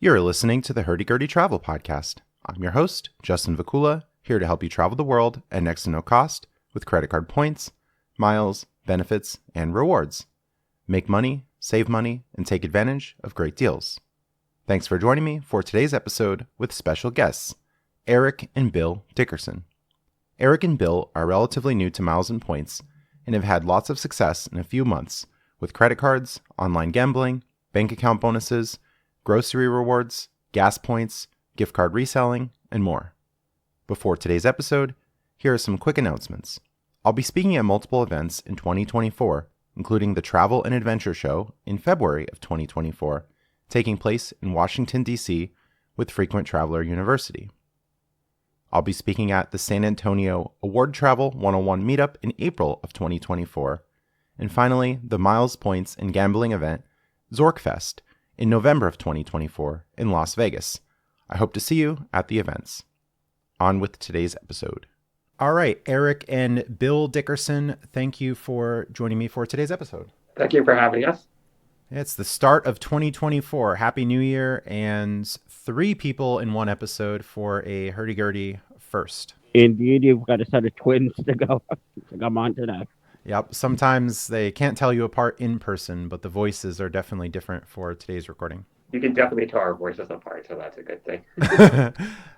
You're listening to the Hurdy Gurdy Travel Podcast. I'm your host, Justin Vacula, here to help you travel the world at next to no cost with credit card points, miles, benefits, and rewards. Make money, save money, and take advantage of great deals. Thanks for joining me for today's episode with special guests, Erik and Bill Dickerson. Erik and Bill are relatively new to miles and points and have had lots of success in a few months with credit cards, online gambling, bank account bonuses, grocery rewards, gas points, gift card reselling, and more. Before today's episode, here are some quick announcements. I'll be speaking at multiple events in 2024, including the Travel and Adventure Show in February of 2024, taking place in Washington, D.C. with Frequent Traveler University. I'll be speaking at the San Antonio Award Travel 101 meetup in April of 2024, and finally, the Miles, Points, and Gambling event, Zorkfest, in November of 2024 in Las Vegas. I hope to see you at the events. On with today's episode. All right, Erik and Bill Dickerson, thank you for joining me for today's episode. Thank you for having us. It's the start of 2024. Happy New Year, and 3 people in one episode for a hurdy-gurdy first. Indeed, you've got a set of twins to come on today. Yep, sometimes they can't tell you apart in person, but the voices are definitely different for today's recording. You can definitely tell our voices apart, so that's a good thing.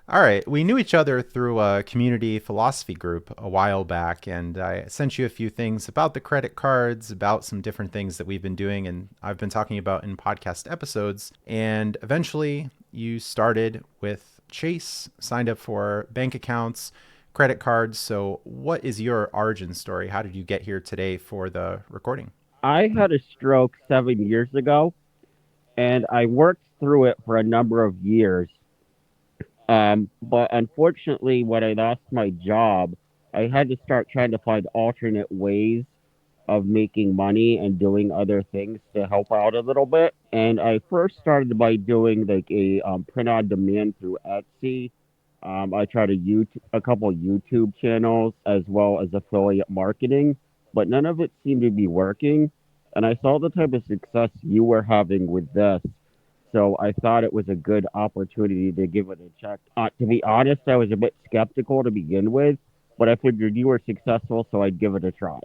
All right, we knew each other through a community philosophy group a while back, and I sent you a few things about the credit cards, about some different things that we've been doing and I've been talking about in podcast episodes, and eventually you started with Chase, signed up for bank accounts, credit cards. So what is your origin story? How did you get here today for the recording? I had a stroke 7 years ago, and I worked through it for a number of years. But unfortunately, when I lost my job, I had to start trying to find alternate ways of making money and doing other things to help out a little bit. And I first started by doing like a print on demand through Etsy. I tried a couple YouTube channels as well as affiliate marketing, but none of it seemed to be working. And I saw the type of success you were having with this, so I thought it was a good opportunity to give it a check. To be honest, I was a bit skeptical to begin with, but I figured you were successful, so I'd give it a try.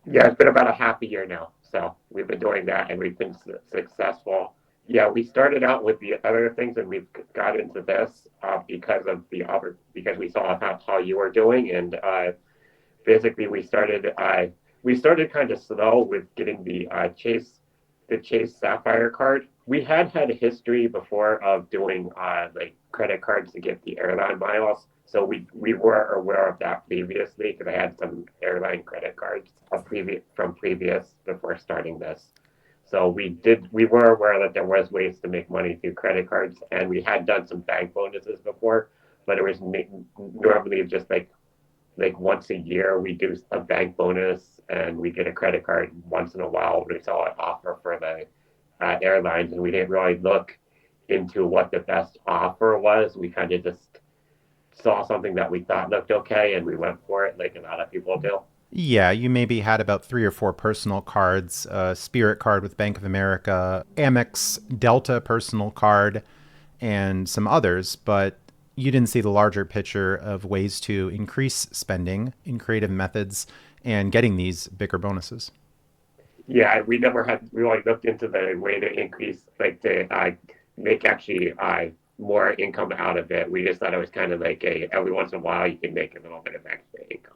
Yeah, it's been about a half a year now, so we've been doing that, and we've been successful. Yeah, we started out with the other things, and we've got into this because we saw how you were doing, and basically we started kind of slow with getting the Chase Sapphire card. We had a history before of doing like credit cards to get the airline miles, so we were aware of that previously because I had some airline credit cards from previous before starting this. So we were aware that there was ways to make money through credit cards, and we had done some bank bonuses before, but it was normally just like once a year we do a bank bonus and we get a credit card once in a while. We saw an offer for the airlines, and we didn't really look into what the best offer was. We kind of just saw something that we thought looked okay, and we went for it like a lot of people do. Yeah, you maybe had about 3 or 4 personal cards, a Spirit card with Bank of America, Amex Delta personal card, and some others, but you didn't see the larger picture of ways to increase spending in creative methods and getting these bigger bonuses. Yeah, we never had really looked into the way to increase, like to make actually more income out of it. We just thought it was kind of like every once in a while you can make a little bit of extra income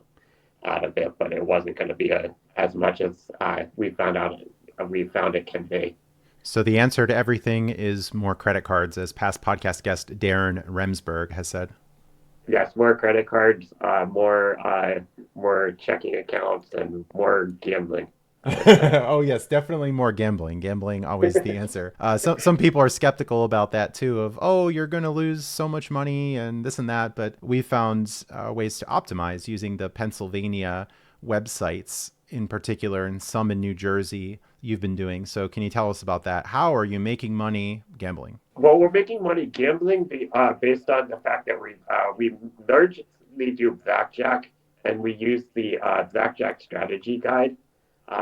out of it, but it wasn't going to be as much as we found it can be. So the answer to everything is more credit cards, as past podcast guest Darren Remsburg has said. Yes, more credit cards, more checking accounts, and more gambling. Oh yes, definitely more gambling. Gambling always the answer. Some people are skeptical about that too, of, oh, you're going to lose so much money and this and that, but we found ways to optimize using the Pennsylvania websites in particular, and some in New Jersey you've been doing. So can you tell us about that? How are you making money gambling? Well, we're making money gambling based on the fact that we largely do blackjack, and we use the blackjack strategy guide,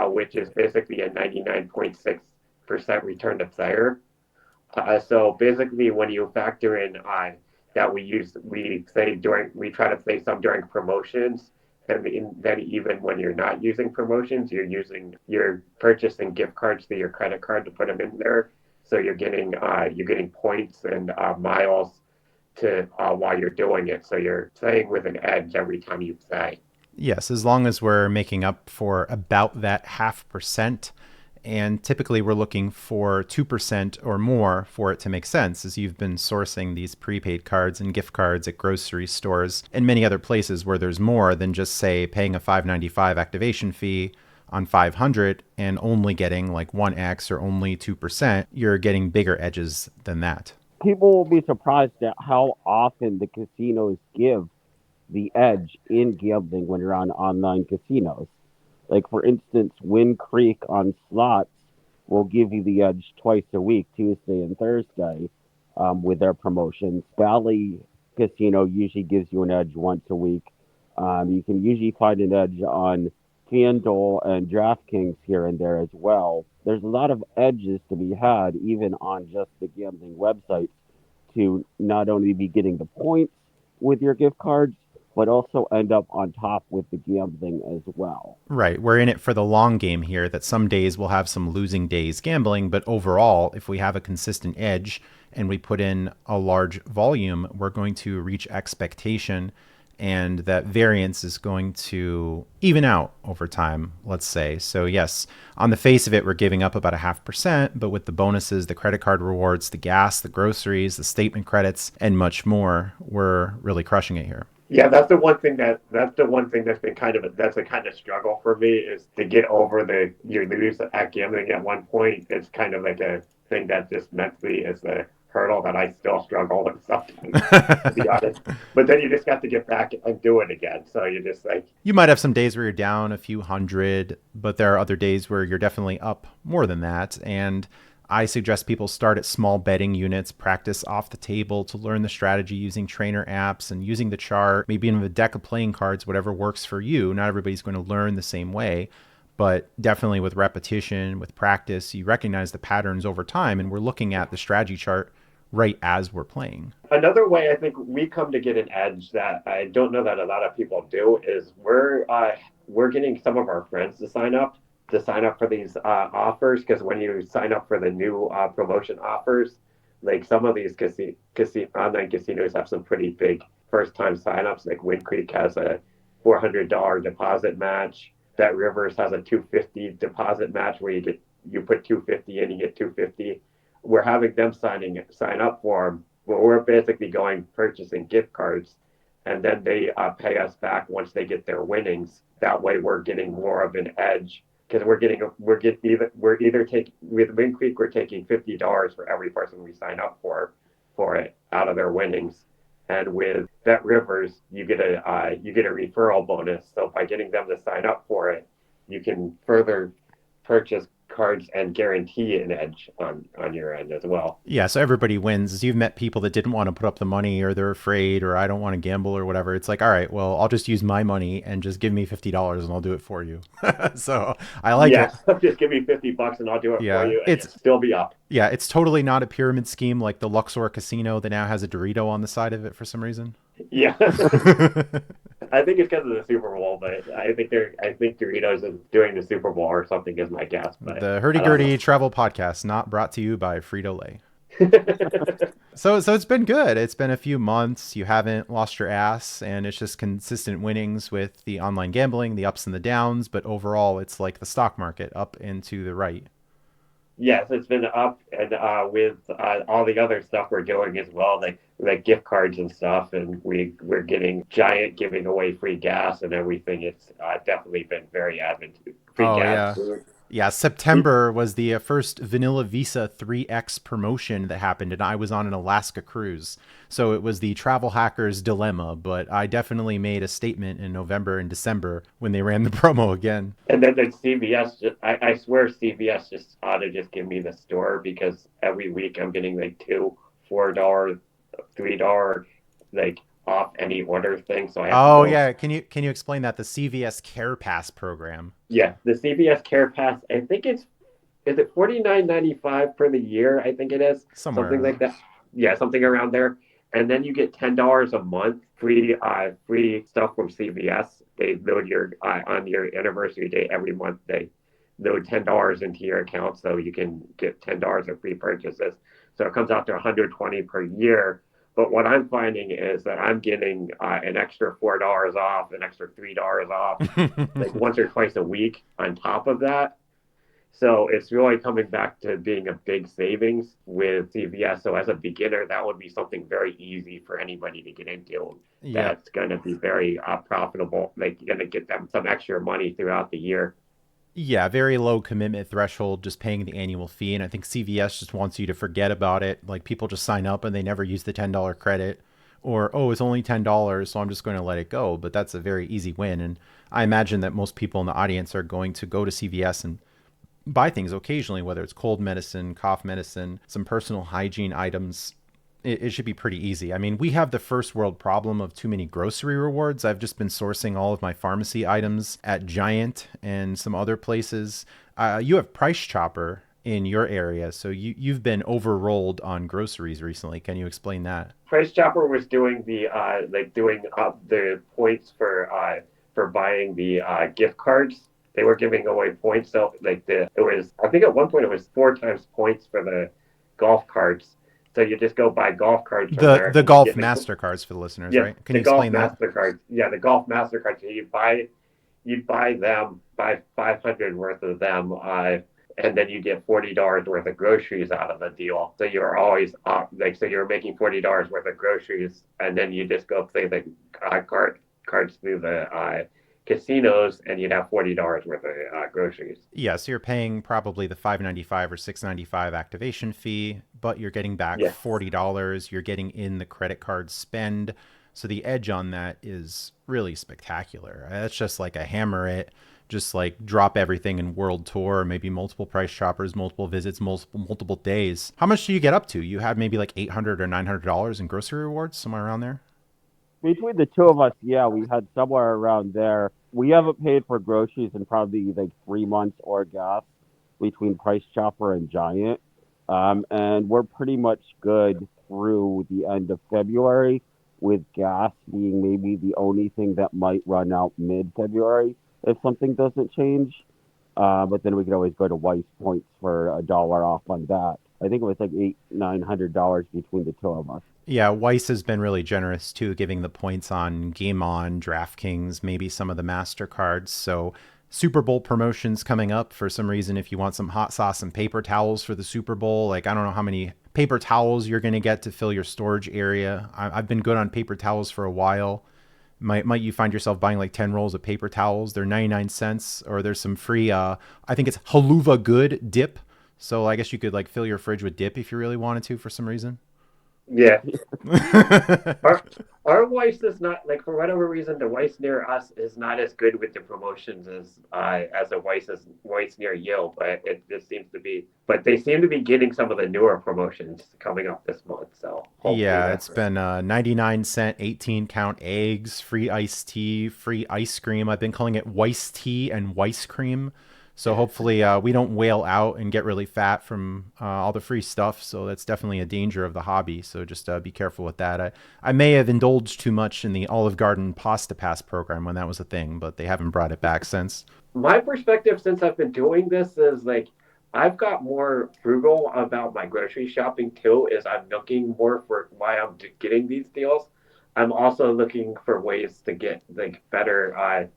which is basically a 99.6% return to player. So basically, when you factor in that we try to play some during promotions, and then even when you're not using promotions, you're purchasing gift cards to your credit card to put them in there. So you're getting points and miles to while you're doing it. So you're playing with an edge every time you play. Yes, as long as we're making up for about that 0.5%. And typically we're looking for 2% or more for it to make sense, as you've been sourcing these prepaid cards and gift cards at grocery stores and many other places where there's more than just, say, paying a $5.95 activation fee on 500 and only getting like 1x or only 2%. You're getting bigger edges than that. People will be surprised at how often the casinos give the edge in gambling when you're on online casinos. Like, for instance, Wind Creek on slots will give you the edge twice a week, Tuesday and Thursday, with their promotions. Valley Casino usually gives you an edge once a week. You can usually find an edge on FanDuel and DraftKings here and there as well. There's a lot of edges to be had, even on just the gambling websites, to not only be getting the points with your gift cards, but also end up on top with the gambling as well. Right. We're in it for the long game here, that some days we'll have some losing days gambling, but overall, if we have a consistent edge and we put in a large volume, we're going to reach expectation, and that variance is going to even out over time, let's say. So yes, on the face of it, we're giving up about 0.5%, but with the bonuses, the credit card rewards, the gas, the groceries, the statement credits, and much more, we're really crushing it here. Yeah, that's the one thing that's been that's a kind of struggle for me, is to get over you lose at gambling at one point. It's kind of like a thing that just mentally is a hurdle that I still struggle with sometimes, to be honest. But then you just got to get back and do it again. So you're just like, you might have some days where you're down a few hundred, but there are other days where you're definitely up more than that. And I suggest people start at small betting units, practice off the table to learn the strategy using trainer apps and using the chart, maybe even a deck of playing cards, whatever works for you. Not everybody's going to learn the same way, but definitely with repetition, with practice, you recognize the patterns over time. And we're looking at the strategy chart right as we're playing. Another way I think we come to get an edge that I don't know that a lot of people do is we're getting some of our friends to sign up for these offers, because when you sign up for the new promotion offers, like some of these online casinos have some pretty big first-time signups. Like Wind Creek has a $400 deposit match. Bet Rivers has a $250 deposit match where you put $250 and you get $250. We're having them sign up for them. But we're basically purchasing gift cards, and then they pay us back once they get their winnings. That way, we're getting more of an edge, because with Wind Creek, we're taking $50 for every person we sign up for it out of their winnings. And with Bet Rivers, you get a referral bonus. So by getting them to sign up for it, you can further purchase cards and guarantee an edge on your end as well. Yeah, so everybody wins. You've met people that didn't want to put up the money, or they're afraid, or I don't want to gamble or whatever. It's like, all right, well, I'll just use my money and just give me $50 and I'll do it for you. So I like it. Just give me $50 and I'll do it for you, and it's still be up. Yeah, it's totally not a pyramid scheme like the Luxor Casino that now has a Dorito on the side of it for some reason. Yeah. I think it's because of the Super Bowl, but I think Doritos is doing the Super Bowl or something is my guess. But the Hurdy Gurdy Travel Podcast, not brought to you by Frito-Lay. So it's been good. It's been a few months. You haven't lost your ass, and it's just consistent winnings with the online gambling, the ups and the downs. But overall, it's like the stock market, up and to the right. Yes, it's been up, and with all the other stuff we're doing as well, like gift cards and stuff, and we're getting Giant giving away free gas and everything. It's definitely been very advantageous. Free gas. Yeah. Yeah, September was the first Vanilla Visa 3X promotion that happened, and I was on an Alaska cruise. So it was the travel hacker's dilemma, but I definitely made a statement in November and December when they ran the promo again. And then CVS, I swear CVS just ought to just give me the store, because every week I'm getting like $2, $4, $3, like off any order thing. So I have yeah. Can you explain that? The CVS Care Pass program. Yeah, the CVS Care Pass, I think it's is it $49.95 for the year? I think it is Somewhere something around like there. that. Yeah, something around there. And then you get $10 a month free stuff from CVS. They load your on your anniversary day every month. They load $10 into your account, so you can get $10 of free purchases. So it comes out to 120 per year. But what I'm finding is that I'm getting an extra $4 off, an extra $3 off, like once or twice a week on top of that. So it's really coming back to being a big savings with CVS. So as a beginner, that would be something very easy for anybody to get into. Yep. That's going to be very profitable. Like you're going to get them some extra money throughout the year. Yeah, very low commitment threshold, just paying the annual fee. And I think CVS just wants you to forget about it. Like people just sign up and they never use the $10 credit. Or, oh, it's only $10, so I'm just going to let it go. But that's a very easy win. And I imagine that most people in the audience are going to go to CVS and buy things occasionally, whether it's cold medicine, cough medicine, some personal hygiene items. It should be pretty easy. I mean, we have the first world problem of too many grocery rewards. I've just been sourcing all of my pharmacy items at Giant and some other places. You have Price Chopper in your area, so you've been overrolled on groceries recently. Can you explain that? Price Chopper was doing the doing up the points for buying the gift cards. They were giving away points. So it was, I think at one point it was 4 times points for the golf carts. So you just go buy golf cards from The there the and you golf get Mastercards for the listeners, yeah, right? Can the you golf explain that? Mastercards. Yeah, the golf Mastercards. So you buy them, buy 500 worth of them, and then you get $40 worth of groceries out of the deal. So you're always so you're making $40 worth of groceries, and then you just go play the cards through the casinos, and you'd have $40 worth of groceries. Yeah, so you're paying probably the $5.95 or $6.95 activation fee, but you're getting back Yes. $40. You're getting in the credit card spend. So the edge on that is really spectacular. That's just like a hammer it, just like drop everything in world tour, maybe multiple Price Choppers, multiple visits, multiple days. How much do you get up to? You had maybe like $800 or $900 in grocery rewards, somewhere around there? Between the two of us, yeah, we had somewhere around there. We haven't paid for groceries in probably like 3 months or gas between Price Chopper and Giant. And we're pretty much good through the end of February, with gas being maybe the only thing that might run out mid-February if something doesn't change. But then we could always go to Weiss Points for $1 off on that. I think it was like $900 between the two of us. Yeah, Weiss has been really generous too, giving the points on Game On, DraftKings, maybe some of the MasterCards. So Super Bowl promotions coming up for some reason. If you want some hot sauce and paper towels for the Super Bowl, like I don't know how many paper towels you're going to get to fill your storage area. I've been good on paper towels for a while. Might you find yourself buying like 10 rolls of paper towels? They're 99 cents, or there's some free, I think it's Haluva Good dip. So I guess you could like fill your fridge with dip if you really wanted to for some reason. Yeah. Our our Weiss is not like for whatever reason the Weiss near us is not as good with the promotions as a Weiss near you, but it just seems to be. But they seem to be getting some of the newer promotions coming up this month, so hopefully Yeah, that's it's right. been 99-cent 18-count eggs, free iced tea, free ice cream. I've been calling it Weiss tea and Weiss cream. So hopefully we don't whale out and get really fat from all the free stuff. So that's definitely a danger of the hobby. So just be careful with that. I may have indulged too much in the Olive Garden Pasta Pass program when that was a thing, but they haven't brought it back since. My perspective since I've been doing this is like I've got more frugal about my grocery shopping too. Is I'm looking more for why I'm getting these deals. I'm also looking for ways to get like better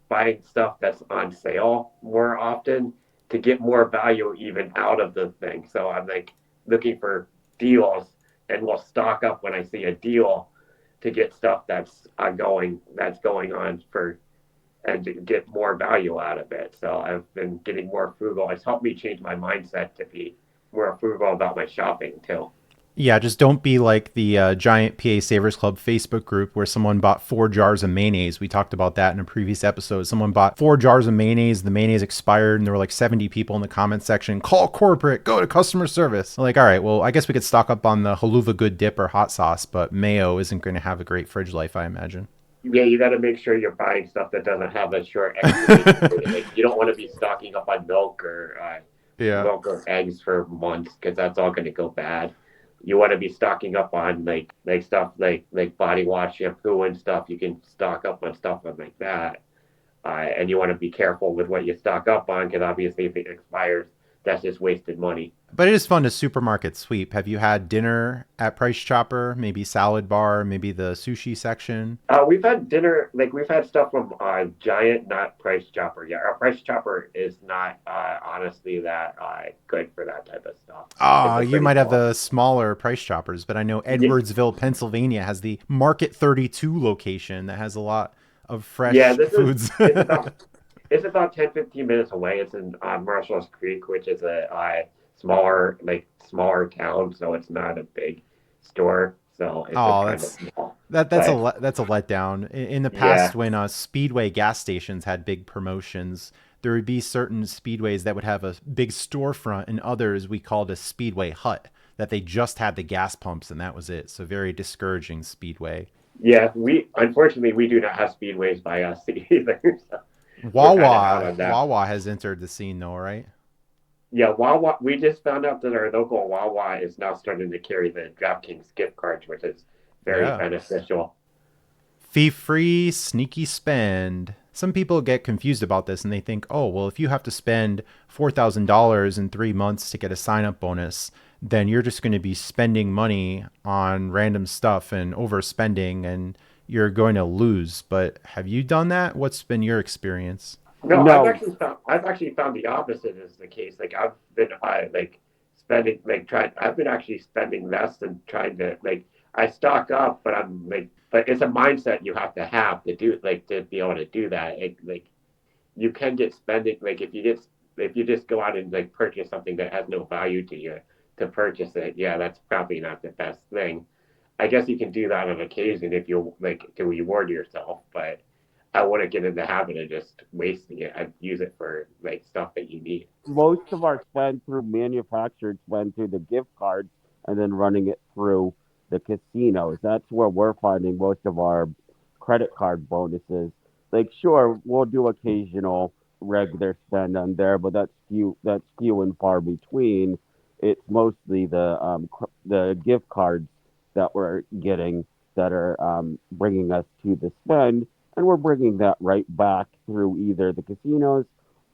buying stuff that's on sale more often to get more value even out of the thing. So I'm like looking for deals and will stock up when I see a deal to get stuff that's going on for and to get more value out of it. So I've been getting more frugal. It's helped me change my mindset to be more frugal about my shopping too. Yeah, just don't be like the giant PA Savers Club Facebook group where someone bought 4 jars of mayonnaise. We talked about that in a previous episode. Someone bought 4 jars of mayonnaise. The mayonnaise expired, and there were like 70 people in the comment section. Call corporate. Go to customer service. I'm like, all right, well, I guess we could stock up on the Haluva Good dip or hot sauce, but mayo isn't going to have a great fridge life, I imagine. Yeah, you got to make sure you're buying stuff that doesn't have a short expiration date. Like you don't want to be stocking up on milk or Yeah. milk or eggs for months because that's all going to go bad. You want to be stocking up on like stuff like body wash, shampoo, and stuff. You can stock up on stuff like that, and you want to be careful with what you stock up on because obviously if it expires, that's just wasted money. But it is fun to supermarket sweep. Have you had dinner at Price Chopper? Maybe salad bar, maybe the sushi section? We've had dinner, like we've had stuff from Giant, not Price Chopper. Yeah, our Price Chopper is not honestly that good for that type of stuff. It's Ah, a you pretty might have small. the smaller Price Choppers, but I know Yeah, Edwardsville, Pennsylvania has the Market 32 location that has a lot of yeah. fresh This is foods. it's about 10-15 minutes away. It's in Marshall's Creek, which is a smaller town, so it's not a big store. So it's just Oh, kind of small. But that's a letdown. In the past, yeah, when Speedway gas stations had big promotions, there would be certain Speedways that would have a big storefront, and others we called a Speedway hut that they just had the gas pumps and that was it. So very discouraging Speedway. yeah. We unfortunately we do not have speedways by us either. So we're kind of out Wawa on that. Wawa has entered the scene though, right? Yeah, Wawa. We just found out that our local Wawa is now starting to carry the DraftKings gift cards, which is very Yeah. beneficial. Fee free, sneaky spend. Some people get confused about this and they think, oh, well, if you have to spend $4,000 in 3 months to get a sign up bonus, then you're just going to be spending money on random stuff and overspending and you're going to lose. But have you done that? What's been your experience? No, No, I've actually found the opposite is the case. Like I've been like spending like trying I've been actually spending less and trying to like I stock up, but I'm like but it's a mindset you have to do like to be able to do that. Like you can get spending like if you just go out and like purchase something that has no value to you to purchase it, yeah, that's probably not the best thing. I guess you can do that on occasion if you like to reward yourself, but I wouldn't get in the habit of just wasting it. I'd use it for like stuff that you need. most of our spend through manufactured spend through the gift cards and then running it through the casinos. That's where we're finding most of our credit card bonuses. Like, sure, we'll do occasional regular spend on there, but that's few and far between. It's mostly the gift cards that we're getting that are bringing us to the spend, and we're bringing that right back through either the casinos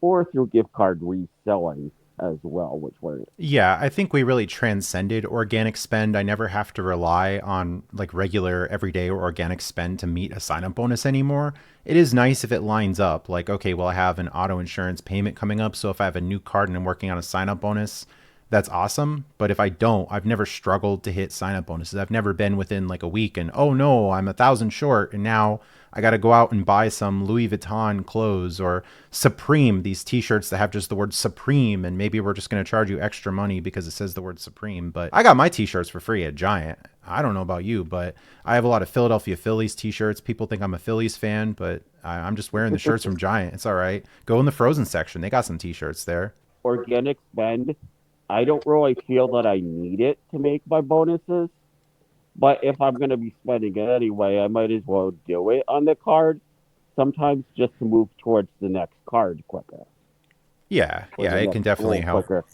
or through gift card reselling as well, which we're Yeah, I think we really transcended organic spend. I never have to rely on like regular everyday or organic spend to meet a sign up bonus anymore. It is nice if it lines up. Like, okay, well, I have an auto insurance payment coming up. So if I have a new card and I'm working on a sign up bonus, that's awesome. But if I don't, I've never struggled to hit sign up bonuses. I've never been within like a week and, oh no, I'm 1,000 short. And now I got to go out and buy some Louis Vuitton clothes or Supreme, these t-shirts that have just the word Supreme. And maybe we're just going to charge you extra money because it says the word Supreme. But I got my t-shirts for free at Giant. I don't know about you, but I have a lot of Philadelphia Phillies t-shirts. People think I'm a Phillies fan, but I'm just wearing the shirts from Giant. It's all right. Go in the frozen section. They got some t-shirts there. organic spend. I don't really feel that I need it to make my bonuses, but if I'm going to be spending it anyway, I might as well do it on the card. Sometimes just to move towards the next card quicker Yeah, or yeah, the it next can definitely goal help. quicker.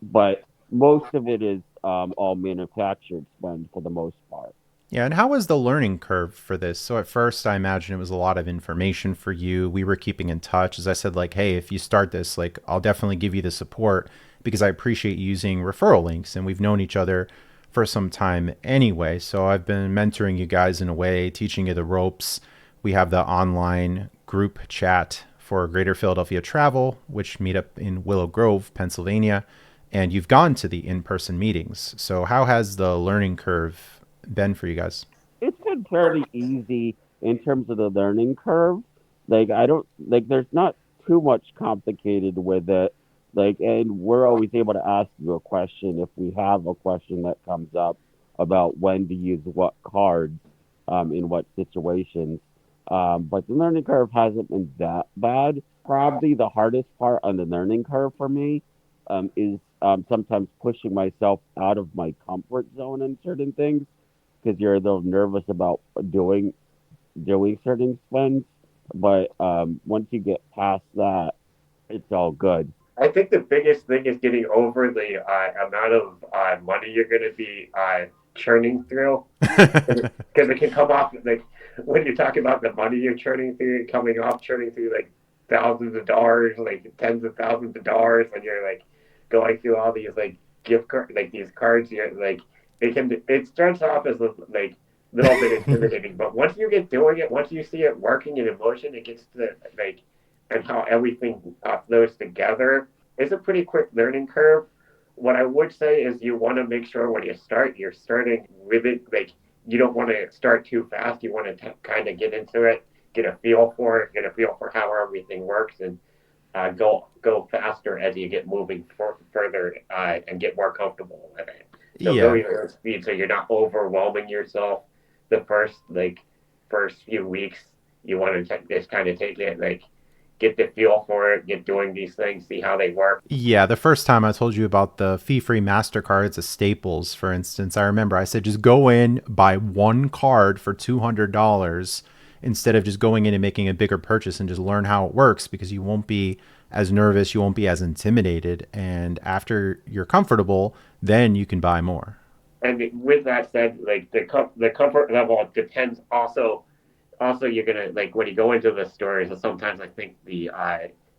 But most of it is all manufactured spend for the most part. Yeah, and how was the learning curve for this? So at first, I imagine it was a lot of information for you. We were keeping in touch. As I said, like, hey, if you start this, like, I'll definitely give you the support because I appreciate using referral links, and we've known each other for some time anyway. So I've been mentoring you guys in a way, teaching you the ropes. We have the online group chat for Greater Philadelphia Travel, which meet up in Willow Grove, Pennsylvania, and you've gone to the in-person meetings. So how has the learning curve been for you guys? It's been fairly easy in terms of the learning curve. Like I don't like there's not too much complicated with it. Like and we're always able to ask you a question if we have a question that comes up about when to use what cards in what situations. But the learning curve hasn't been that bad. Probably the hardest part on the learning curve for me is sometimes pushing myself out of my comfort zone in certain things because you're a little nervous about doing certain spends. But once you get past that, it's all good. I think the biggest thing is getting over the amount of money you're going to be churning through, because it can come off like when you're talking about the money you're churning through, coming off churning through like thousands of dollars, like tens of thousands of dollars, and you're like going through all these like gift card, like these cards. You're like it starts off as like little bit intimidating, but once you get doing it, once you see it working in motion, it gets to like and how everything flows together. It's a pretty quick learning curve. What I would say is you want to make sure when you start, you're starting with it. Like you don't want to start too fast. You want to kind of get into it, get a feel for it, get a feel for how everything works, and go faster as you get moving further and get more comfortable with it. So Yeah. go your speed, so you're not overwhelming yourself. The first few weeks, you want to just kind of take it like get the feel for it, get doing these things, see how they work. Yeah, the first time I told you about the fee-free MasterCards at Staples, for instance, I remember I said just go in, buy one card for $200 instead of just going in and making a bigger purchase, and just learn how it works, because you won't be as nervous, you won't be as intimidated, and after you're comfortable, then you can buy more. And with that said, like the comfort level depends also you're gonna like when you go into the stores, sometimes I think the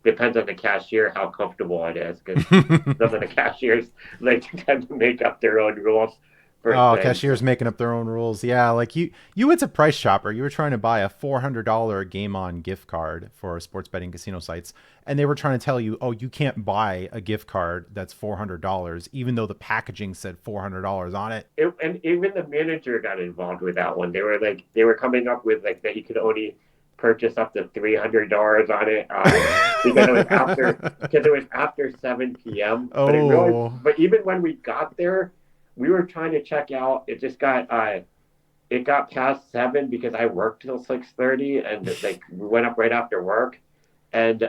depends on the cashier how comfortable it is, because some of the cashiers like tend to make up their own rules for Oh, things. cashiers making up their own rules. Yeah, like you went to Price Chopper. You were trying to buy a $400 Game On gift card for sports betting casino sites, and they were trying to tell you, "Oh, you can't buy a gift card that's $400 even though the packaging said $400 on it." And even the manager got involved with that one. They were coming up with like that you could only purchase up to $300 on it because it was after 7 p.m. Oh. But even when we got there, we were trying to check out. It got past 7 because I worked till 6:30, and like we went up right after work, and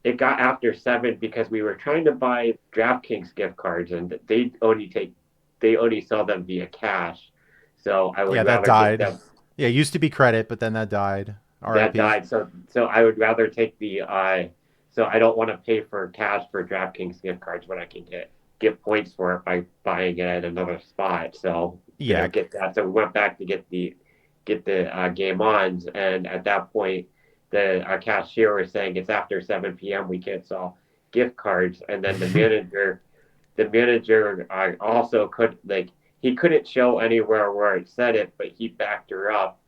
it got after 7 because we were trying to buy DraftKings gift cards, and they only sell them via cash. So I would Yeah, that rather get died. them. Yeah, it used to be credit, but then that died. That RIP. died. So I would rather take the so I don't want to pay for cash for DraftKings gift cards when I can get points for it by buying it at another spot. So Yeah. get that. So we went back to get the game ons, and at that point, the our cashier was saying it's after 7 p.m. We can't sell gift cards, and then the manager also could like he couldn't show anywhere where it said it, but he backed her up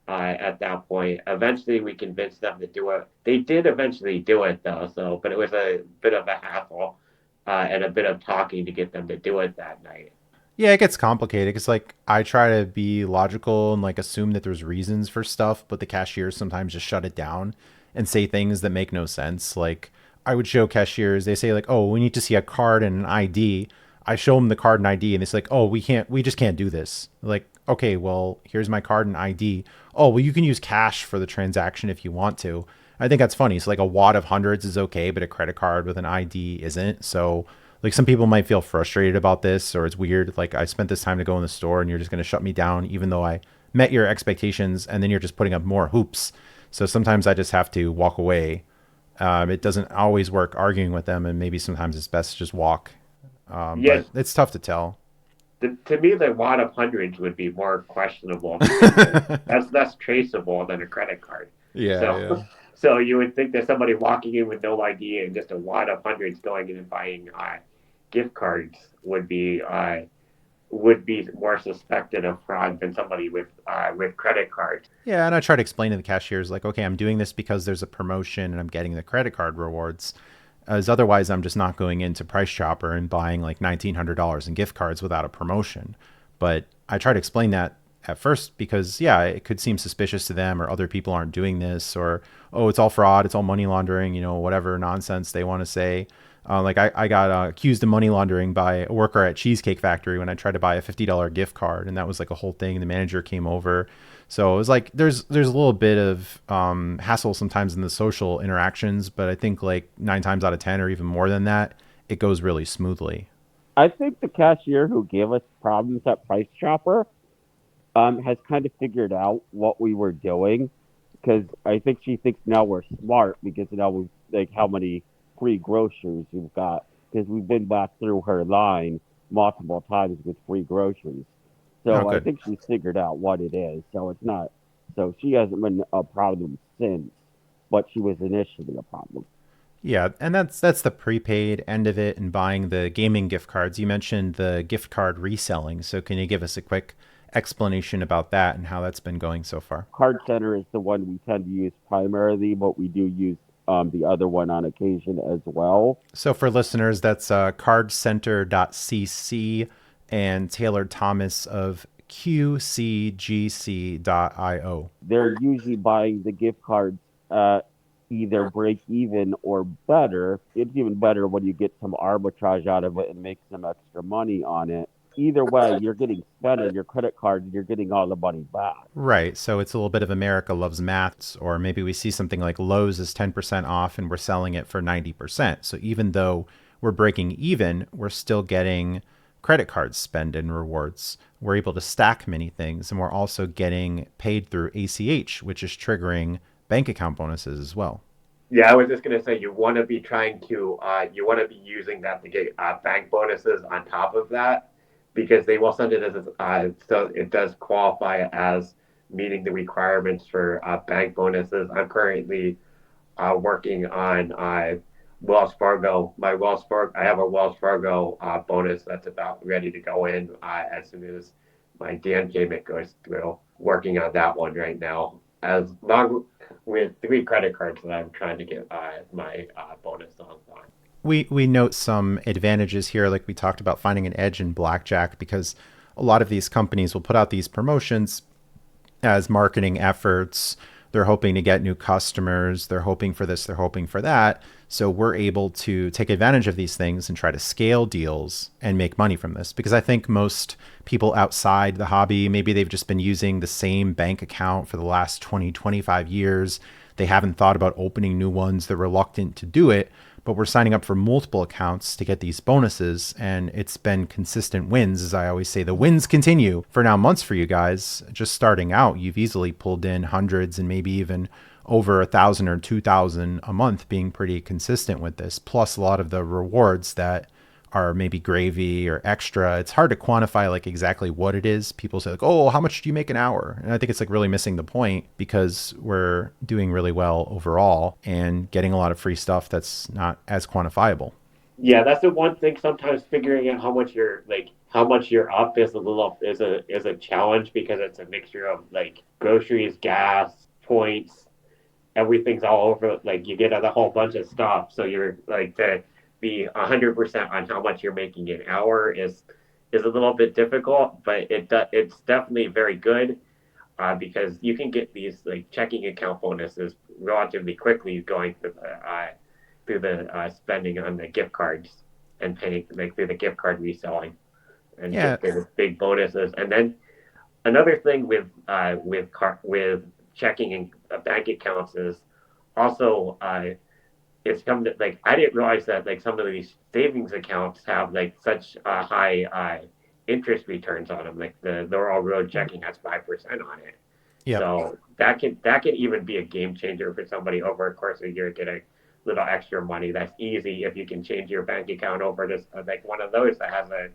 at that point. Eventually, we convinced them to do it. They did eventually do it though, but it was a bit of a hassle and a bit of talking to get them to do it that night. Yeah, it gets complicated because like I try to be logical and like assume that there's reasons for stuff, but the cashiers sometimes just shut it down and say things that make no sense. Like I would show cashiers, they say like, "Oh, we need to see a card and an ID." I show them the card and ID, and it's like, "Oh, we just can't do this." Like, okay, well, here's my card and ID. Oh, well, you can use cash for the transaction if you want to. I think that's funny. So like a wad of hundreds is okay, but a credit card with an ID isn't. So like some people might feel frustrated about this, or it's weird. Like I spent this time to go in the store and you're just going to shut me down, even though I met your expectations, and then you're just putting up more hoops. So sometimes I just have to walk away. It doesn't always work arguing with them, and maybe sometimes it's best to just walk. Yes, But it's tough to tell. to me, the wad of hundreds would be more questionable because that's less traceable than a credit card. Yeah, So, yeah. so you would think that somebody walking in with no ID and just a wad of hundreds going in and buying gift cards would be more suspected of fraud than somebody with credit cards. Yeah, and I try to explain to the cashiers, like, okay, I'm doing this because there's a promotion and I'm getting the credit card rewards. As otherwise, I'm just not going into Price Chopper and buying like $1,900 in gift cards without a promotion. But I try to explain that at first because, yeah, it could seem suspicious to them, or other people aren't doing this, or, oh, it's all fraud, it's all money laundering, whatever nonsense they want to say. Like I got accused of money laundering by a worker at Cheesecake Factory when I tried to buy a $50 gift card, and that was like a whole thing. The manager came over, so it was like there's a little bit of hassle sometimes in the social interactions, but I think like 9 times out of 10, or even more than that, it goes really smoothly. I think the cashier who gave us problems at Price Chopper has kind of figured out what we were doing, because I think she thinks now we're smart because now we like how many free groceries you've got, because we've been back through her line multiple times with free groceries. Oh, So I good. think she's figured out what it is. So it's not. So she hasn't been a problem since, but she was initially a problem. Yeah, and that's the prepaid end of it and buying the gaming gift cards. You mentioned the gift card reselling. So can you give us a quick explanation about that and how that's been going so far? Card Center is the one we tend to use primarily, but we do use the other one on occasion as well. So for listeners, that's cardcenter.cc and Taylor Thomas of qcgc.io. They're usually buying the gift cards either break even or better. It's even better when you get some arbitrage out of it and make some extra money on it. Either way, you're getting spent on your credit card and you're getting all the money back. Right. So it's a little bit of America loves maths, or maybe we see something like Lowe's is 10% off and we're selling it for 90%. So even though we're breaking even, we're still getting credit card spend and rewards. We're able to stack many things, and we're also getting paid through ACH, which is triggering bank account bonuses as well. Yeah, I was just going to say you want to be using that to get bank bonuses on top of that, because they will send it as so it does qualify as meeting the requirements for bank bonuses. I'm currently working on Wells Fargo. I have a Wells Fargo bonus that's about ready to go in as soon as my Dan payment goes through. Working on that one right now, as long with 3 credit cards that I'm trying to get my bonus on. We note some advantages here, like we talked about finding an edge in blackjack, because a lot of these companies will put out these promotions as marketing efforts. They're hoping to get new customers. They're hoping for this. They're hoping for that. So we're able to take advantage of these things and try to scale deals and make money from this. Because I think most people outside the hobby, maybe they've just been using the same bank account for the last 20, 25 years. They haven't thought about opening new ones. They're reluctant to do it. But we're signing up for multiple accounts to get these bonuses, and it's been consistent wins. As I always say, the wins continue for now months for you guys. Just starting out, you've easily pulled in hundreds and maybe even over 1,000 or 2,000 a month, being pretty consistent with this, plus a lot of the rewards that are maybe gravy or extra. It's hard to quantify like exactly what it is. People say like, oh, how much do you make an hour? And I think it's like really missing the point, because we're doing really well overall and getting a lot of free stuff that's not as quantifiable. Yeah, that's the one thing. Sometimes figuring out how much you're up is a challenge, because it's a mixture of like groceries, gas, points, everything's all over. Like you get a whole bunch of stuff, so you're like to be 100% on how much you're making an hour is a little bit difficult, but it's definitely very good because you can get these like checking account bonuses relatively quickly going through the spending on the gift cards and paying like through the gift card reselling and Yeah. just the big bonuses. And then another thing with checking and bank accounts is also it's come to like I didn't realize that like some of these savings accounts have like such high interest returns on them. Like they're all road checking has 5% on it. Yep. So that can even be a game changer for somebody over a course of a year to get a little extra money. That's easy if you can change your bank account over to like one of those that has a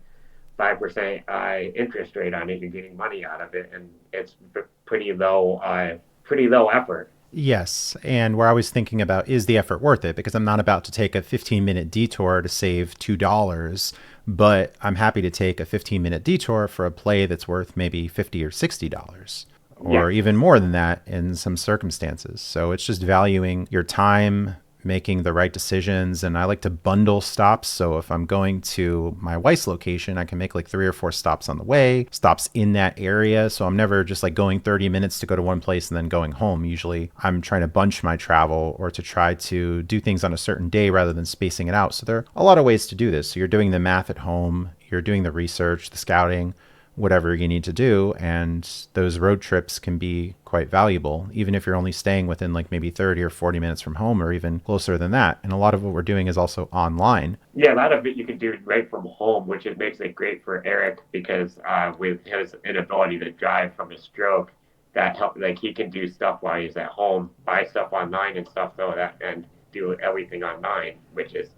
5% interest rate on it. You're getting money out of it, and it's pretty low effort. Yes. And we're always thinking about, is the effort worth it? Because I'm not about to take a 15-minute detour to save $2, but I'm happy to take a 15-minute detour for a play that's worth maybe $50 or $60 or even more than that in some circumstances. So it's just valuing your time, making the right decisions. And I like to bundle stops. So if I'm going to my wife's location, I can make like 3 or 4 stops on the way, stops in that area. So I'm never just like going 30 minutes to go to one place and then going home. Usually I'm trying to bunch my travel or to try to do things on a certain day rather than spacing it out. So there are a lot of ways to do this. So you're doing the math at home, you're doing the research, the scouting, whatever you need to do. And those road trips can be quite valuable, even if you're only staying within like maybe 30 or 40 minutes from home or even closer than that. And a lot of what we're doing is also online. Yeah, a lot of it you can do right from home, which it makes it great for Eric because with his inability to drive from a stroke, that help like he can do stuff while he's at home, buy stuff online and stuff so that and do everything online, which is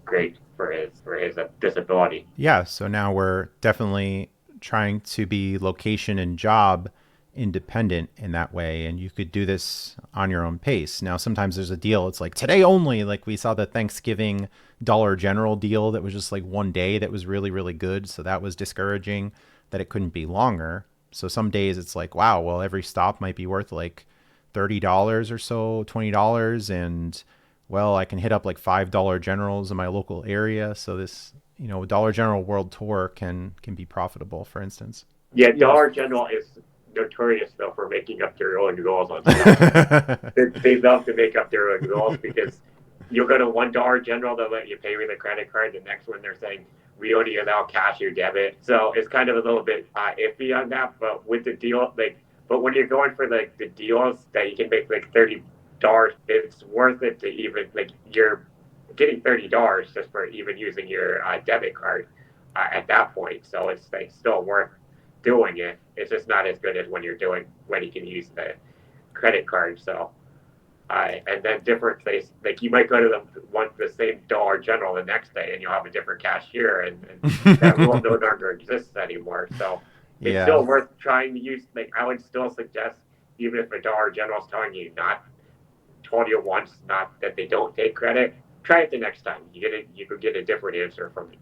great for his disability. Yeah, so now we're definitely trying to be location and job independent in that way, and you could do this on your own pace. Now sometimes there's a deal, it's like today only, like we saw the Thanksgiving Dollar General deal that was just like one day that was really, really good, so that was discouraging that it couldn't be longer. So some days it's like, wow, well, every stop might be worth like $30 or so, $20, and well, I can hit up like $5 generals in my local area. So this, Dollar General World Tour can be profitable, for instance. Yeah, Dollar General is notorious though for making up their own rules on stuff. They love to make up their own rules because you'll go to one Dollar General, they'll let you pay with a credit card. The next one they're saying we only allow cash or debit. So it's kind of a little bit iffy on that. But with the deal, but when you're going for like the deals that you can make like $30, it's worth it to even you're getting $30 just for even using your debit card at that point. So it's like still worth doing it. It's just not as good as when you can use the credit card. So and then different places, like you might go to the same Dollar General the next day and you'll have a different cashier, and that rule no longer exists anymore. So it's still worth trying to use. I would still suggest, even if a Dollar General is told you once not that they don't take credit, try it the next time. You could get a different answer from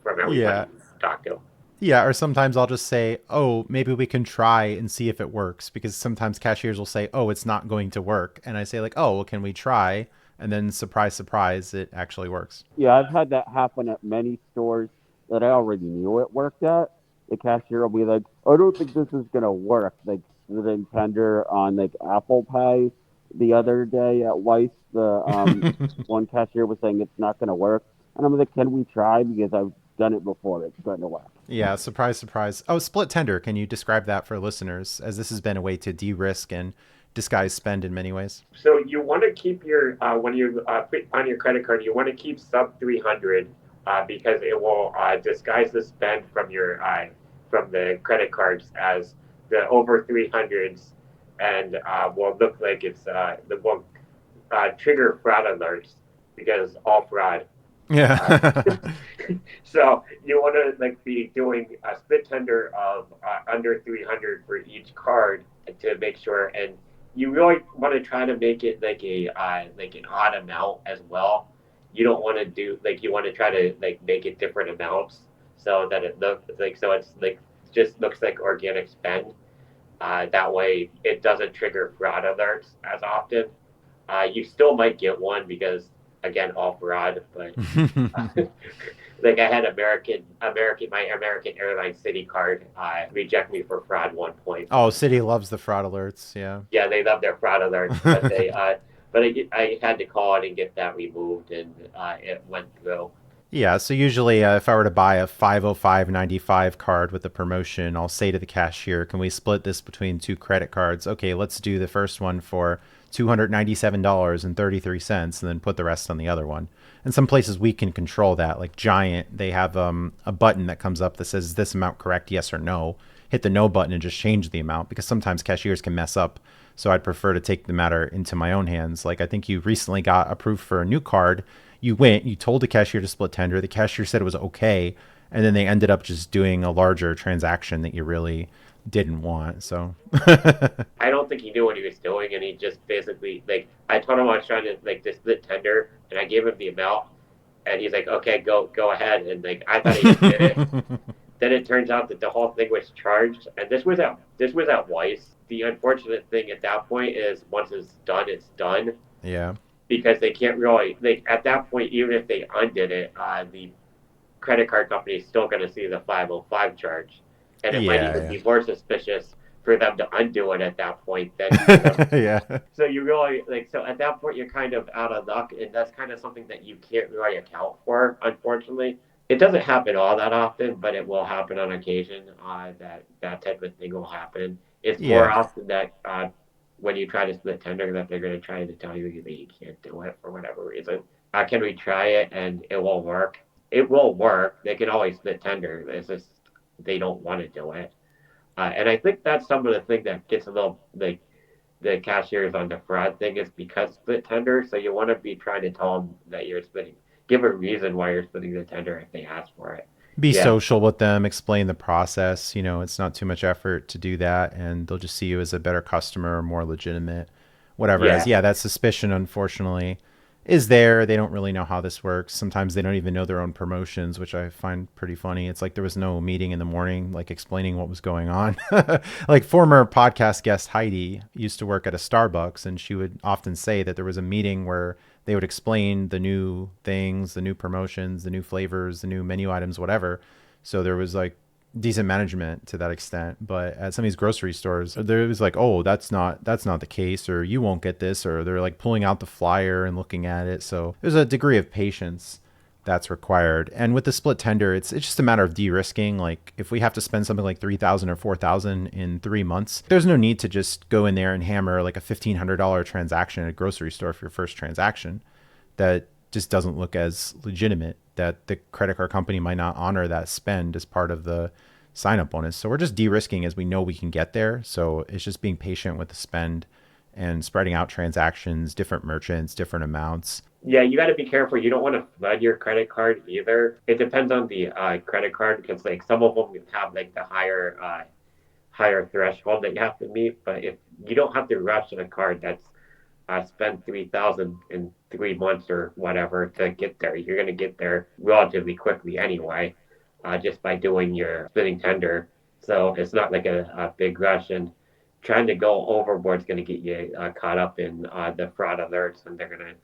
everybody you talk to. Yeah, or sometimes I'll just say, oh, maybe we can try and see if it works, because sometimes cashiers will say, oh, it's not going to work. And I say like, oh, well, can we try? And then surprise, surprise, it actually works. Yeah, I've had that happen at many stores that I already knew it worked at. The cashier will be like, I don't think this is going to work. Like the Nintendo on like Apple Pay the other day at Weiss, the one cashier was saying it's not going to work. And I'm like, can we try? Because I've done it before. It's going to work. Yeah, surprise, surprise. Oh, split tender. Can you describe that for listeners, as this has been a way to de-risk and disguise spend in many ways? So you want to keep your, when you put on your credit card, you want to keep sub 300 because it will disguise the spend from from the credit cards as the over 300s, and will look like it's will trigger fraud alerts because all fraud. Yeah. So you want to be doing a split tender of under 300 for each card to make sure, and you really want to try to make it like an odd amount as well. You don't want to do you want to try to make it different amounts so that it looks it's just looks like organic spend. That way it doesn't trigger fraud alerts as often. You still might get one because, again, all fraud, but I had my American Airlines City card reject me for fraud 1 point. Oh, City loves the fraud alerts. Yeah. Yeah, they love their fraud alerts, but I had to call it and get that removed, and it went through. Yeah, so usually if I were to buy a 505.95 card with a promotion, I'll say to the cashier, can we split this between two credit cards? Okay, let's do the first one for $297.33 and then put the rest on the other one. And some places we can control that, like Giant, they have a button that comes up that says, is this amount correct, yes or no? Hit the no button and just change the amount, because sometimes cashiers can mess up. So I'd prefer to take the matter into my own hands. Like I think you recently got approved for a new card. You told the cashier to split tender. The cashier said it was okay. And then they ended up just doing a larger transaction that you really didn't want. So I don't think he knew what he was doing. And he just basically, I told him I was trying to to split tender, and I gave him the amount. And he's like, okay, go ahead. And I thought he did it. Then it turns out that the whole thing was charged. And this was at Weiss. The unfortunate thing at that point is once it's done. Yeah. Because they can't really, at that point, even if they undid it, the credit card company is still going to see the 505 charge. And it might even be more suspicious for them to undo it at that point. Than, yeah. So you really, so at that point, you're kind of out of luck. And that's kind of something that you can't really account for, unfortunately. It doesn't happen all that often, but it will happen on occasion that type of thing will happen. It's more often that when you try to split tender that they're going to try to tell you that you can't do it for whatever reason. Can we try it? And it will work. It will work. They can always split tender. It's just they don't want to do it. And I think that's some of the thing that gets a little the cashiers on the fraud thing is because split tender. So you want to be trying to tell them that you're splitting. Give a reason why you're splitting the tender if they ask for it. Be Yeah. social with them, explain the process. It's not too much effort to do that, and they'll just see you as a better customer, more legitimate, whatever. As Yeah. that suspicion, unfortunately, is there. They don't really know how this works. Sometimes they don't even know their own promotions, which I find pretty funny. It's like there was no meeting in the morning, like explaining what was going on. Like former podcast guest Heidi used to work at a Starbucks, and she would often say that there was a meeting where they would explain the new things, the new promotions, the new flavors, the new menu items, whatever. So there was like decent management to that extent. But at some of these grocery stores, there was like, oh, that's not the case, or you won't get this, or they're like pulling out the flyer and looking at it. So there's a degree of patience that's required. And with the split tender, it's just a matter of de-risking. Like if we have to spend something like $3,000 or $4,000 in 3 months, there's no need to just go in there and hammer like a $1,500 transaction at a grocery store for your first transaction. That just doesn't look as legitimate, that the credit card company might not honor that spend as part of the sign up bonus. So we're just de-risking as we know we can get there. So it's just being patient with the spend and spreading out transactions, different merchants, different amounts. Yeah, you got to be careful. You don't want to flood your credit card either. It depends on the credit card because like some of them have like the higher threshold that you have to meet. But if you don't have to rush a card that's spent 3,000 in 3 months or whatever to get there, you're going to get there relatively quickly anyway, just by doing your spinning tender. So it's not like a big rush, and trying to go overboard is going to get you caught up in the fraud alerts, and they're going to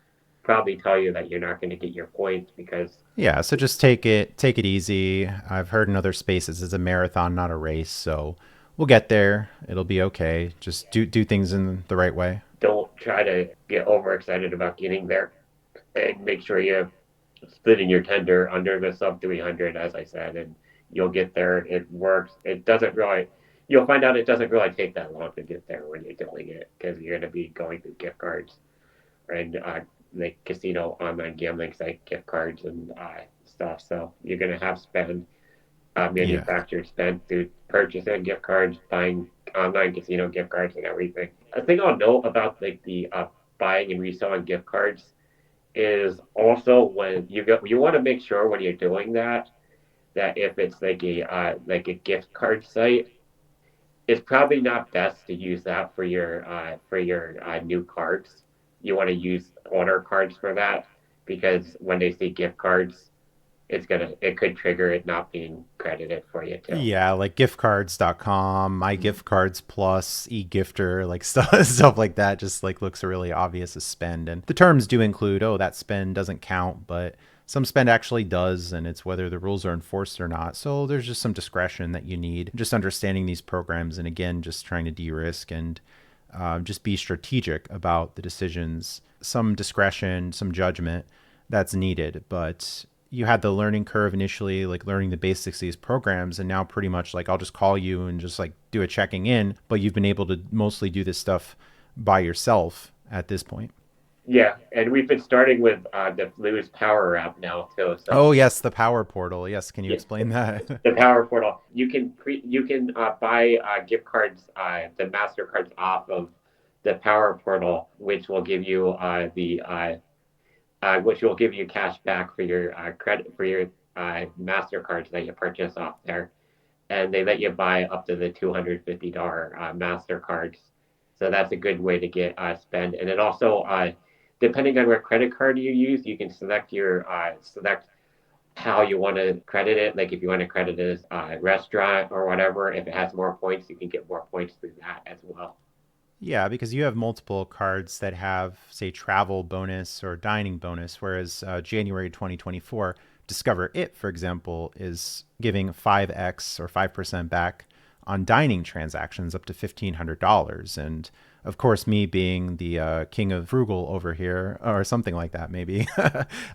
probably tell you that you're not going to get your points because so just take it easy. I've heard in other spaces it's a marathon, not a race. So we'll get there. It'll be okay. Just do things in the right way. Don't try to get overexcited about getting there, and make sure you're splitting your tender under the sub 300, as I said, and you'll get there. It works. You'll find out it doesn't really take that long to get there when you're doing it because you're going to be going through gift cards and like casino online gambling site gift cards and stuff. So you're going to have spend, manufactured spend through purchasing gift cards, buying online casino gift cards and everything. A thing I'll note about like the buying and reselling gift cards is also when you want to make sure when you're doing that if it's like a gift card site, it's probably not best to use that for your new cards. You want to use owner cards for that because when they see gift cards, it could trigger it not being credited for you too. Yeah, like giftcards.com, my gift cards plus e-gifter, like stuff like that just like looks really obvious as spend. And the terms do include, oh, that spend doesn't count, but some spend actually does, and it's whether the rules are enforced or not. So there's just some discretion that you need. Just understanding these programs, and again, just trying to de-risk and just be strategic about the decisions. Some discretion, some judgment that's needed, but you had the learning curve initially, like learning the basics of these programs, and now pretty much like I'll just call you and just like do a checking in, but you've been able to mostly do this stuff by yourself at this point. Yeah, and we've been starting with the Blues Power app now too. So, oh yes, the Power Portal. Yes, can you explain that? The Power Portal. You can buy gift cards, the MasterCards off of the Power Portal, which will give you which will give you cash back for your credit for your MasterCards that you purchase off there, and they let you buy up to the $250 MasterCards. So that's a good way to get spend, and it also depending on what credit card you use, you can select how you want to credit it. Like if you want to credit it as a restaurant or whatever, if it has more points, you can get more points through that as well. Yeah, because you have multiple cards that have, say, travel bonus or dining bonus, whereas January 2024, Discover It, for example, is giving 5x or 5% back on dining transactions up to $1,500. And of course, me being the king of frugal over here, or something like that, maybe,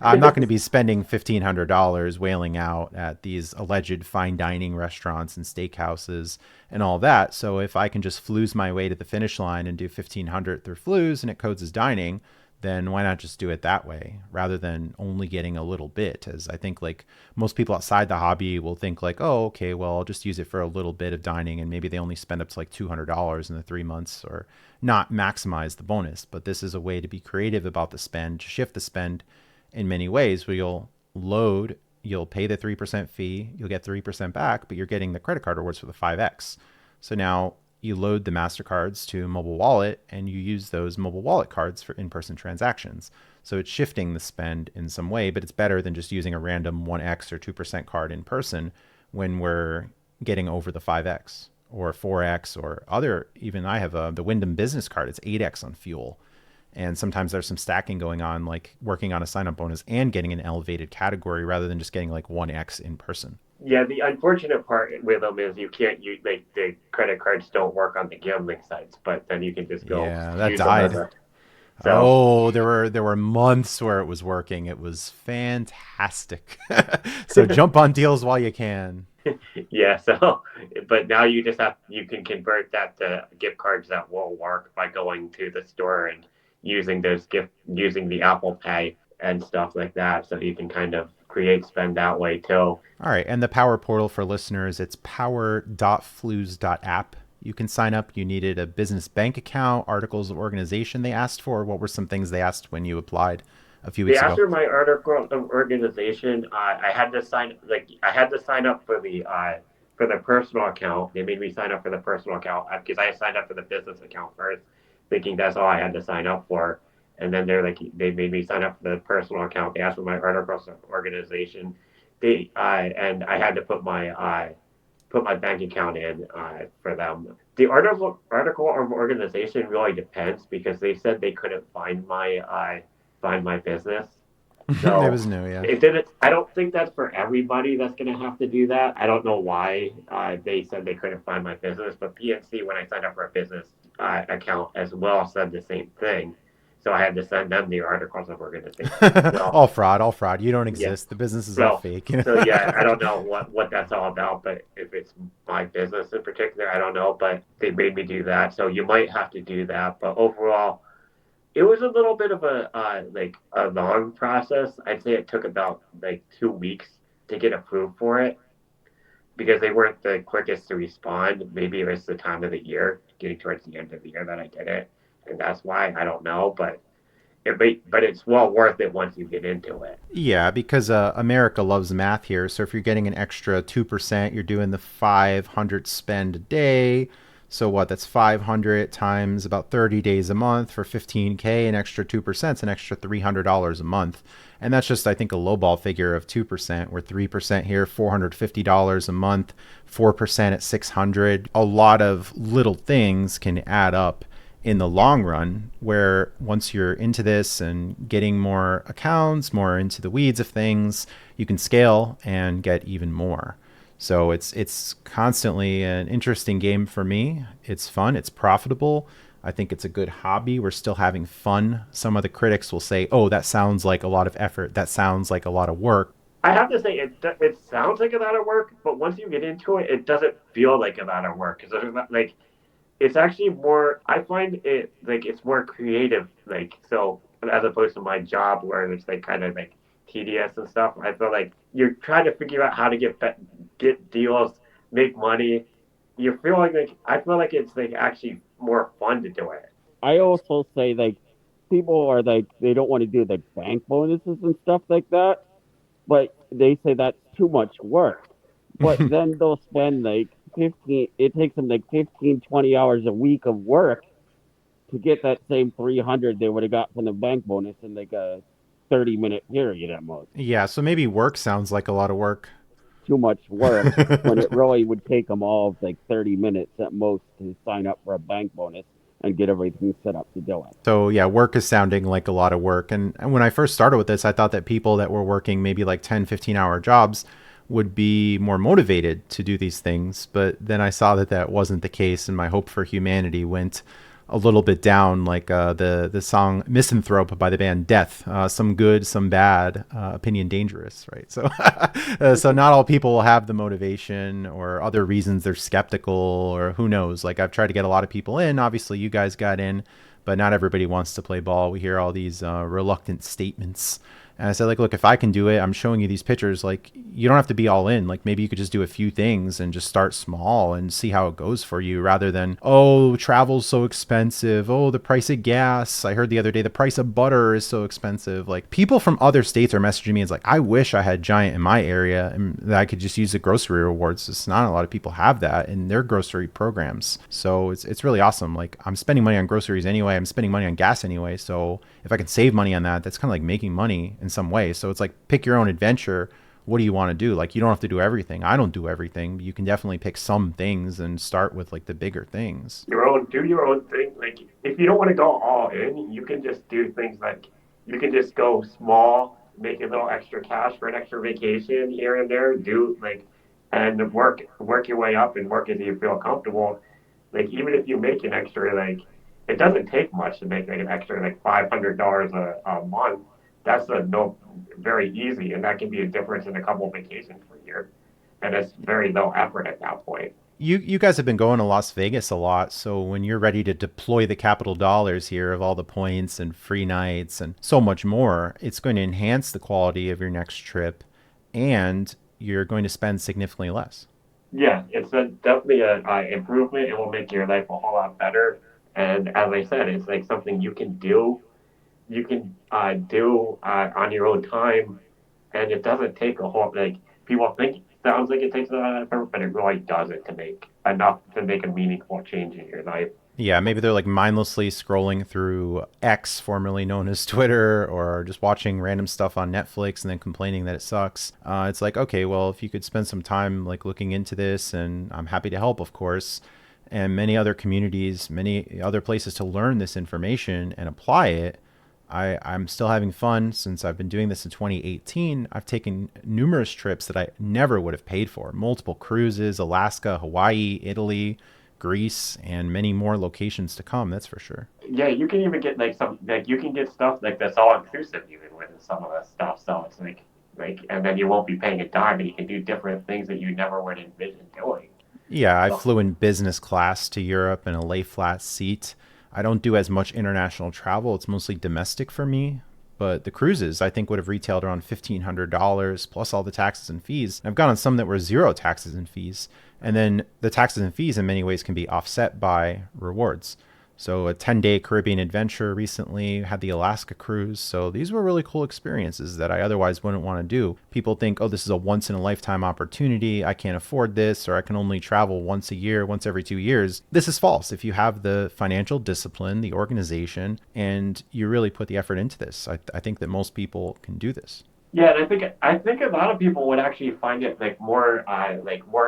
I'm not going to be spending $1,500 wailing out at these alleged fine dining restaurants and steakhouses and all that. So if I can just flues my way to the finish line and do $1,500 through flues and it codes as dining, then why not just do it that way rather than only getting a little bit? As I think like most people outside the hobby will think like, oh, okay, well, I'll just use it for a little bit of dining, and maybe they only spend up to like $200 in the 3 months, or not maximize the bonus. But this is a way to be creative about the spend, to shift the spend in many ways, where you'll pay the 3% fee, you'll get 3% back, but you're getting the credit card rewards for the 5X. So now you load the MasterCards to a mobile wallet and you use those mobile wallet cards for in-person transactions. So it's shifting the spend in some way, but it's better than just using a random 1X or 2% card in person when we're getting over the 5X or 4X or other. Even I have the Wyndham business card. It's 8X on fuel. And sometimes there's some stacking going on, like working on a sign-up bonus and getting an elevated category rather than just getting like 1X in person. Yeah, the unfortunate part with them is you can't use, like, the credit cards don't work on the gambling sites, but then you can just go. Yeah, that died. There were months where it was working. It was fantastic. So jump on deals while you can. Yeah, but now you can convert that to gift cards that will work by going to the store and using the Apple Pay and stuff like that. So you can kind of create spend that way too. All right. And the Power Portal for listeners, it's power.flues.app. You can sign up. You needed a business bank account, articles of organization they asked for. What were some things they asked when you applied a few weeks ago? After my article of organization, I had to sign up for the personal account. They made me sign up for the personal account because I signed up for the business account first, thinking that's all I had to sign up for. And then they made me sign up for the personal account. They asked for my articles of organization. And I had to put my bank account in for them. The article of organization really depends, because they said they couldn't find my business. So it was new, yeah. It didn't. I don't think that's for everybody that's going to have to do that. I don't know why they said they couldn't find my business, but PNC, when I signed up for a business account as well, said the same thing. So I had to send them the articles of organization. So, all fraud. You don't exist. Yeah. The business is all fake. So yeah, I don't know what that's all about, but if it's my business in particular, I don't know. But they made me do that, so you might have to do that. But overall, it was a little bit of a long process. I'd say it took about 2 weeks to get approved for it, because they weren't the quickest to respond. Maybe it was the time of the year, getting towards the end of the year, that I did it. And that's why, I don't know, but it's well worth it once you get into it. Yeah, because America loves math here. So if you're getting an extra 2%, you're doing the 500 spend a day. So what? That's 500 times about 30 days a month for $15K. An extra 2%, it's an extra $300 a month. And that's just, I think, a lowball figure of 2%. We're 3% here, $450 a month, 4% at $600. A lot of little things can add up in the long run, where once you're into this and getting more accounts, more into the weeds of things, you can scale and get even more. So it's constantly an interesting game for me. It's fun. It's profitable. I think it's a good hobby. We're still having fun. Some of the critics will say, oh, that sounds like a lot of effort. That sounds like a lot of work. I have to say, it sounds like a lot of work, but once you get into it, it doesn't feel like a lot of work. Because it's actually more, I find it it's more creative, so as opposed to my job where it's kind of tedious and stuff. I feel like you're trying to figure out how to get deals, make money. I feel like it's actually more fun to do it. I also say people are they don't want to do the bank bonuses and stuff like that, but they say that's too much work. But then they'll spend it takes them 15, 20 hours a week of work to get that same 300 they would have got from the bank bonus in a 30-minute period at most. Yeah, so maybe work sounds like a lot of work. Too much work when it really would take them all 30 minutes at most to sign up for a bank bonus and get everything set up to do it. So yeah, work is sounding like a lot of work. And when I first started with this, I thought that people that were working maybe 10, 15-hour jobs would be more motivated to do these things. But then I saw that wasn't the case, and my hope for humanity went a little bit down, like the song Misanthrope by the band Death. Some good, some bad, opinion dangerous, right? So so not all people will have the motivation, or other reasons they're skeptical, or who knows. I've tried to get a lot of people in. Obviously you guys got in, but not everybody wants to play ball. We hear all these reluctant statements. And I said, like, look, if I can do it, I'm showing you these pictures. Like, you don't have to be all in. Like, maybe you could just do a few things and just start small and see how it goes for you, rather than, oh, travel's so expensive. Oh, the price of gas. I heard the other day the price of butter is so expensive. Like, people from other states are messaging me. It's like, I wish I had Giant in my area and that I could just use the grocery rewards. It's not a lot of people have that in their grocery programs. So it's really awesome. Like, I'm spending money on groceries anyway. I'm spending money on gas anyway. So if I can save money on that, that's kind of like making money in some way. So it's like, pick your own adventure. What do you want to do? Like, you don't have to do everything. I don't do everything. You can definitely pick some things and start with like the bigger things. Do your own thing. Like, if you don't want to go all in, you can just do things like, you can just go small, make a little extra cash for an extra vacation here and there, and work your way up and work as you feel comfortable. Like, even if you make an extra, like, it doesn't take much to make like an extra like $500 a month. That's very easy, and that can be a difference in a couple of vacations per year, and it's very low effort at that point. You guys have been going to Las Vegas a lot, so when you're ready to deploy the capital dollars here of all the points and free nights and so much more, it's going to enhance the quality of your next trip, and you're going to spend significantly less. Yeah, it's definitely an improvement. It will make your life a whole lot better, and as I said, it's like something you can do. You can do on your own time, and it doesn't take a whole, like, people think it sounds like it takes a lot of effort, but it really doesn't to make enough to make a meaningful change in your life. Yeah, maybe they're like mindlessly scrolling through X, formerly known as Twitter, or just watching random stuff on Netflix and then complaining that it sucks. It's like, okay, well, if you could spend some time like looking into this, and I'm happy to help, of course, and many other communities, many other places to learn this information and apply it. I'm still having fun since I've been doing this in 2018. I've taken numerous trips that I never would have paid for. Multiple cruises, Alaska, Hawaii, Italy, Greece, and many more locations to come. That's for sure. Yeah, you can even get you can get stuff like that's all inclusive even with some of that stuff. So it's and then you won't be paying a dime, and you can do different things that you never would envision doing. Yeah, I flew in business class to Europe in a lay flat seat. I don't do as much international travel. It's mostly domestic for me. But the cruises, I think, would have retailed around $1,500 plus all the taxes and fees. I've gone on some that were zero taxes and fees. And then the taxes and fees in many ways can be offset by rewards. So a 10-day Caribbean adventure recently, had the Alaska cruise. So these were really cool experiences that I otherwise wouldn't want to do. People think, oh, this is a once in a lifetime opportunity. I can't afford this, or I can only travel once a year, once every 2 years. This is false. If you have the financial discipline, the organization, and you really put the effort into this, I think that most people can do this. Yeah, and I think a lot of people would actually find it more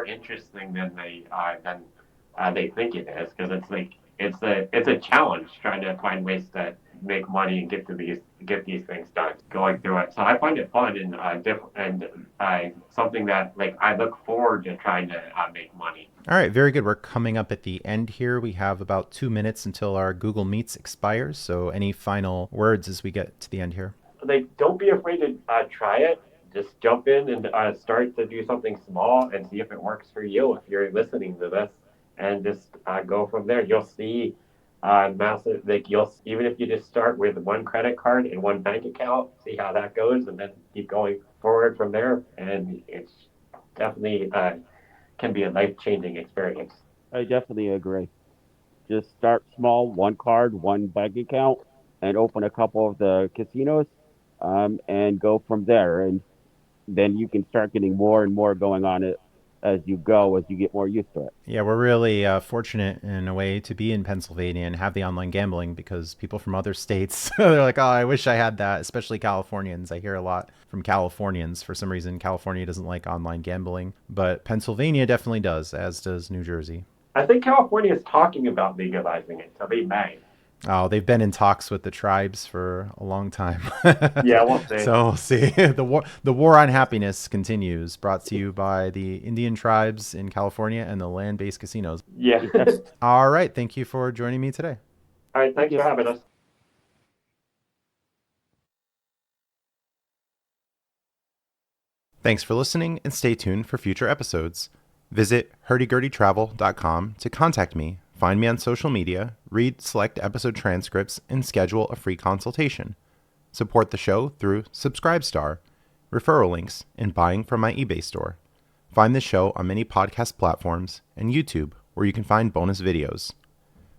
interesting than they think it is, because it's like, it's a challenge trying to find ways to make money and get these things done, going through it. So I find it fun and different, and something that I look forward to trying to make money. All right, very good. We're coming up at the end here. We have about 2 minutes until our Google Meets expires. So any final words as we get to the end here? Don't be afraid to try it. Just jump in and start to do something small and see if it works for you if you're listening to this. And just go from there. You'll see massive, even if you just start with one credit card and one bank account, see how that goes, and then keep going forward from there. And it's definitely can be a life-changing experience. I definitely agree. Just start small, one card, one bank account, and open a couple of the casinos, and go from there. And then you can start getting more and more going on it as you go, as you get more used to it. Yeah, we're really fortunate in a way to be in Pennsylvania and have the online gambling, because people from other states, they're like, oh, I wish I had that, especially Californians. I hear a lot from Californians. For some reason, California doesn't like online gambling, but Pennsylvania definitely does, as does New Jersey. I think California is talking about legalizing it, so they may. Oh, they've been in talks with the tribes for a long time. Yeah, we'll see. So we'll see. The war on happiness continues, brought to you by the Indian tribes in California and the land-based casinos. Yeah. All right. Thank you for joining me today. All right. Thanks for having us. Thanks for listening, and stay tuned for future episodes. Visit hurdygurdytravel.com to contact me Find me on social media, read select episode transcripts, and schedule a free consultation. Support the show through Subscribestar, referral links, and buying from my eBay store. Find the show on many podcast platforms and YouTube, where you can find bonus videos.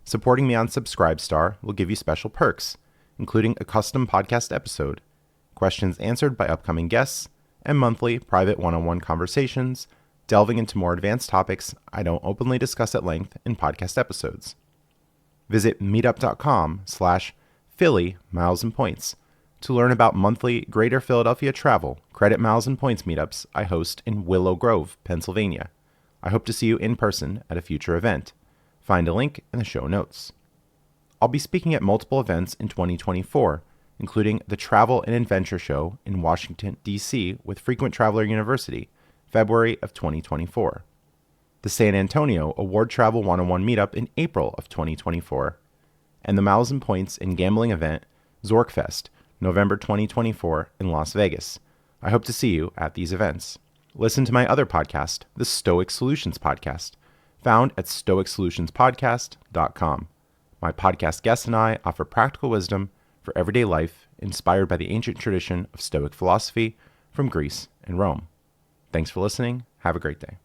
Supporting me on Subscribestar will give you special perks, including a custom podcast episode, questions answered by upcoming guests, and monthly private one-on-one conversations, delving into more advanced topics I don't openly discuss at length in podcast episodes. Visit meetup.com/Philly Miles and Points to learn about monthly Greater Philadelphia Travel Credit Miles and Points meetups I host in Willow Grove, Pennsylvania. I hope to see you in person at a future event. Find a link in the show notes. I'll be speaking at multiple events in 2024, including the Travel and Adventure Show in Washington, D.C. with Frequent Traveler University, February of 2024. The San Antonio Award Travel 101 meetup in April of 2024, and the Miles and Points and Gambling event, Zorkfest, November 2024 in Las Vegas. I hope to see you at these events. Listen to my other podcast, the Stoic Solutions Podcast, found at stoicsolutionspodcast.com. My podcast guests and I offer practical wisdom for everyday life inspired by the ancient tradition of Stoic philosophy from Greece and Rome. Thanks for listening. Have a great day.